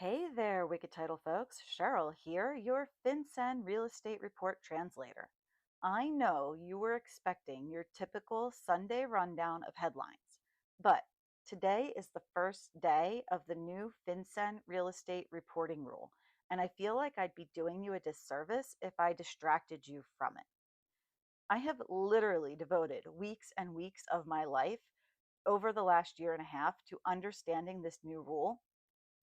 Hey there, Wicked Title folks. Cheryl here, your FinCEN real estate report translator. I know you were expecting your typical Sunday rundown of headlines, but today is the first day of the new FinCEN real estate reporting rule, and I feel like I'd be doing you a disservice if I distracted you from it. I have literally devoted weeks and weeks of my life over the last year and a half to understanding this new rule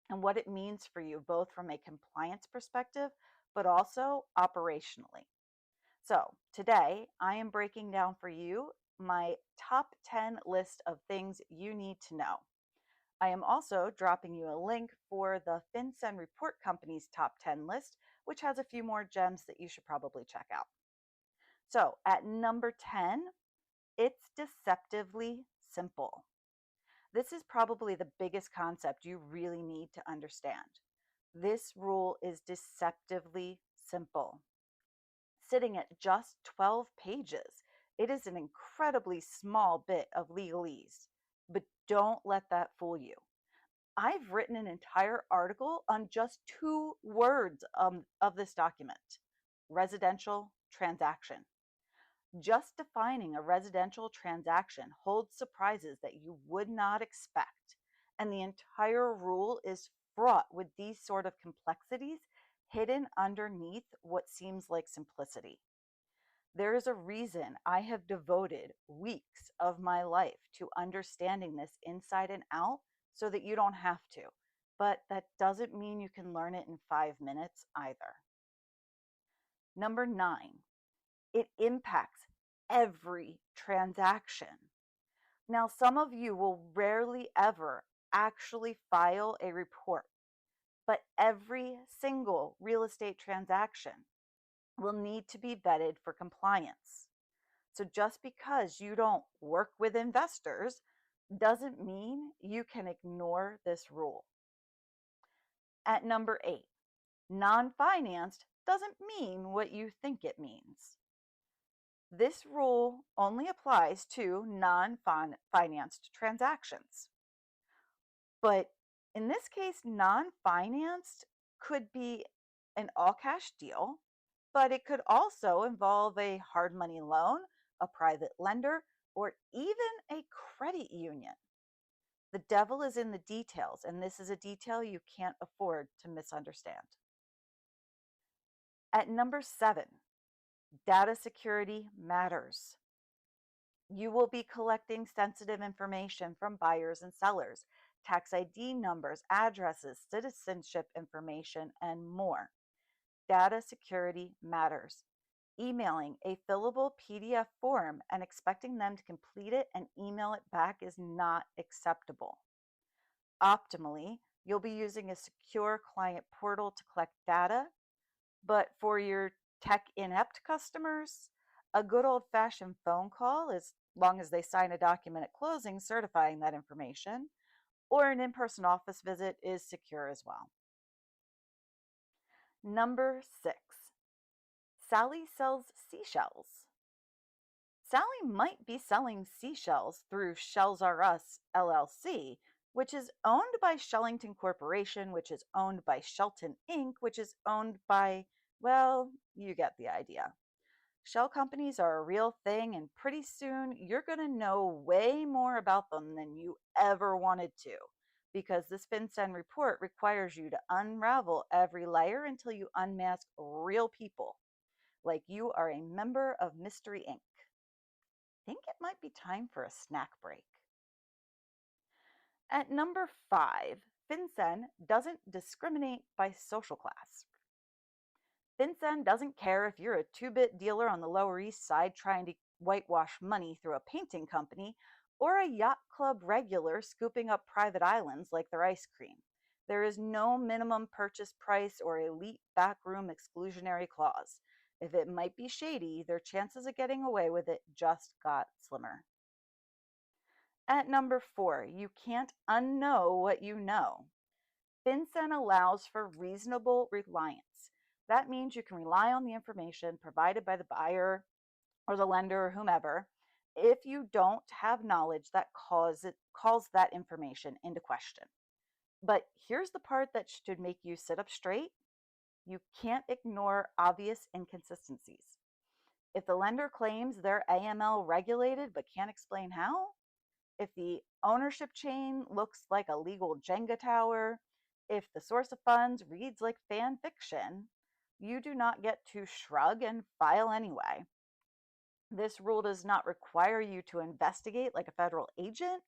and what it means for you, both from a compliance perspective, but also operationally. So, today I am breaking down for you my top 10 list of things you need to know. I am also dropping you a link for the FinCEN Report Company's top 10 list, which has a few more gems that you should probably check out. So, at number 10, it's deceptively simple. This is probably the biggest concept you really need to understand. This rule is deceptively simple. Sitting at just 12 pages, it is an incredibly small bit of legalese, but don't let that fool you. I've written an entire article on just 2 words of this document: residential transaction. Just defining a residential transaction holds surprises that you would not expect, and the entire rule is fraught with these sort of complexities hidden underneath what seems like simplicity. There is a reason I have devoted weeks of my life to understanding this inside and out so that you don't have to, but that doesn't mean you can learn it in 5 minutes either. Number 9, it impacts every transaction. Now, some of you will rarely ever actually file a report, but every single real estate transaction will need to be vetted for compliance. So just because you don't work with investors doesn't mean you can ignore this rule. At number 8, non-financed doesn't mean what you think it means. This rule only applies to non-financed transactions. But in this case, non-financed could be an all-cash deal, but it could also involve a hard money loan, a private lender, or even a credit union. The devil is in the details, and this is a detail you can't afford to misunderstand. At number 7, data security matters. You will be collecting sensitive information from buyers and sellers, tax ID numbers, addresses, citizenship information, and more. Data security matters. Emailing a fillable PDF form and expecting them to complete it and email it back is not acceptable. Optimally, you'll be using a secure client portal to collect data, but for your tech inept customers, a good old-fashioned phone call, as long as they sign a document at closing certifying that information, or an in-person office visit is secure as well. Number 6, Sally sells seashells. Sally might be selling seashells through Shells R Us LLC, which is owned by Shellington Corporation, which is owned by Shelton Inc., which is owned by, well, you get the idea. Shell companies are a real thing, and pretty soon you're going to know way more about them than you ever wanted to, because this FinCEN report requires you to unravel every layer until you unmask real people, like you are a member of Mystery Inc. Think it might be time for a snack break. At number 5, FinCEN doesn't discriminate by social class. FinCEN doesn't care if you're a 2-bit dealer on the Lower East Side trying to whitewash money through a painting company, or a yacht club regular scooping up private islands like their ice cream. There is no minimum purchase price or elite backroom exclusionary clause. If it might be shady, their chances of getting away with it just got slimmer. At number 4, you can't unknow what you know. FinCEN allows for reasonable reliance. That means you can rely on the information provided by the buyer or the lender or whomever if you don't have knowledge that calls that information into question. But here's the part that should make you sit up straight. You can't ignore obvious inconsistencies. If the lender claims they're AML regulated but can't explain how, if the ownership chain looks like a legal Jenga tower, if the source of funds reads like fan fiction, you do not get to shrug and file anyway. This rule does not require you to investigate like a federal agent,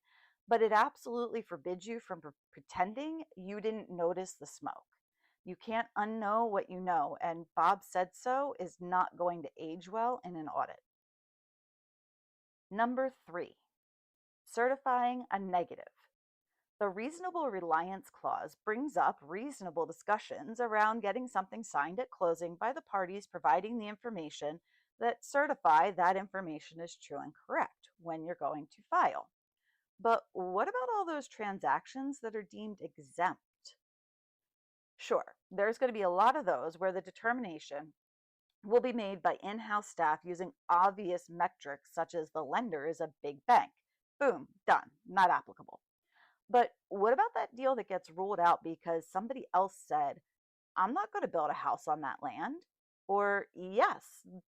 but it absolutely forbids you from pretending you didn't notice the smoke. You can't unknow what you know, and Bob said so is not going to age well in an audit. Number 3, certifying a negative. The reasonable reliance clause brings up reasonable discussions around getting something signed at closing by the parties providing the information that certify that information is true and correct when you're going to file. But what about all those transactions that are deemed exempt? Sure, there's going to be a lot of those where the determination will be made by in-house staff using obvious metrics such as the lender is a big bank. Boom, done, not applicable. But what about that deal that gets ruled out because somebody else said, I'm not going to build a house on that land? Or, yes,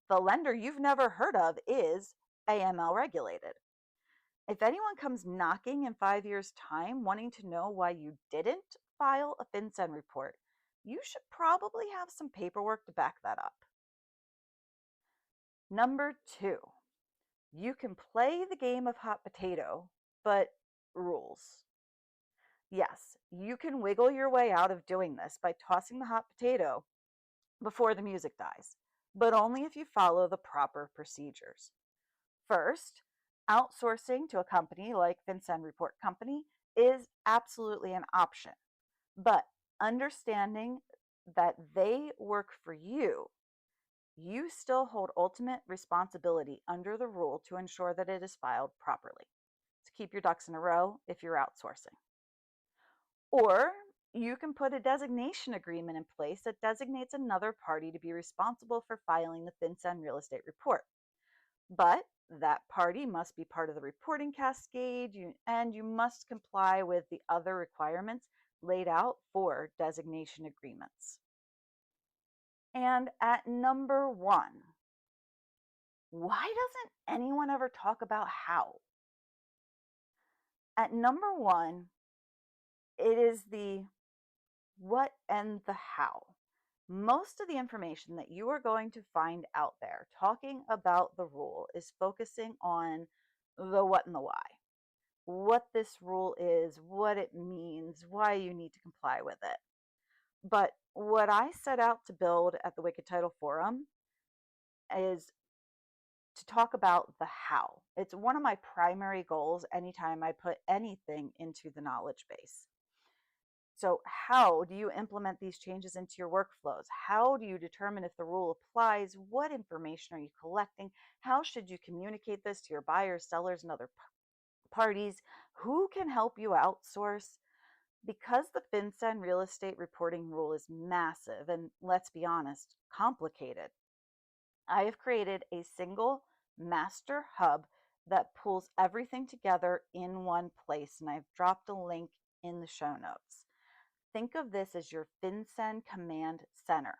the lender you've never heard of is AML regulated. If anyone comes knocking in 5 years' time wanting to know why you didn't file a FinCEN report, you should probably have some paperwork to back that up. Number 2, you can play the game of hot potato, but rules. Yes, you can wiggle your way out of doing this by tossing the hot potato before the music dies, but only if you follow the proper procedures. First, outsourcing to a company like FinCEN Report Company is absolutely an option, but understanding that they work for you, you still hold ultimate responsibility under the rule to ensure that it is filed properly. To keep your ducks in a row if you're outsourcing. Or you can put a designation agreement in place that designates another party to be responsible for filing the FinCEN real estate report. But that party must be part of the reporting cascade, and you must comply with the other requirements laid out for designation agreements. And at number 1, why doesn't anyone ever talk about how? At number 1, it is the what and the how. Most of the information that you are going to find out there talking about the rule is focusing on the what and the why. What this rule is, what it means, why you need to comply with it. But what I set out to build at the Wicked Title Forum is to talk about the how. It's one of my primary goals anytime I put anything into the knowledge base. So how do you implement these changes into your workflows? How do you determine if the rule applies? What information are you collecting? How should you communicate this to your buyers, sellers, and other parties? Who can help you outsource? Because the FinCEN real estate reporting rule is massive and, let's be honest, complicated, I have created a single master hub that pulls everything together in one place, and I've dropped a link in the show notes. Think of this as your FinCEN command center.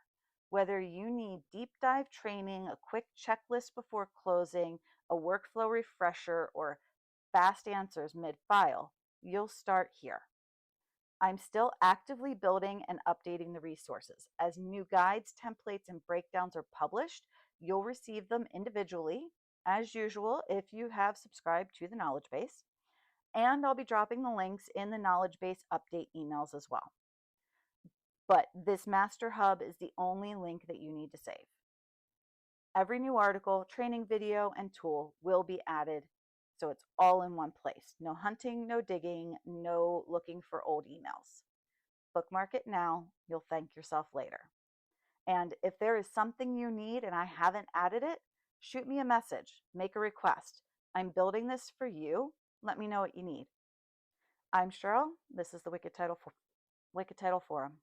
Whether you need deep dive training, a quick checklist before closing, a workflow refresher, or fast answers mid-file, you'll start here. I'm still actively building and updating the resources. As new guides, templates, and breakdowns are published, you'll receive them individually, as usual, if you have subscribed to the knowledge base. And I'll be dropping the links in the knowledge base update emails as well. But this master hub is the only link that you need to save. Every new article, training video, and tool will be added, so it's all in one place. No hunting, no digging, no looking for old emails. Bookmark it now. You'll thank yourself later. And if there is something you need and I haven't added it, shoot me a message, make a request. I'm building this for you. Let me know what you need. I'm Cheryl. This is the Wicked Title Forum.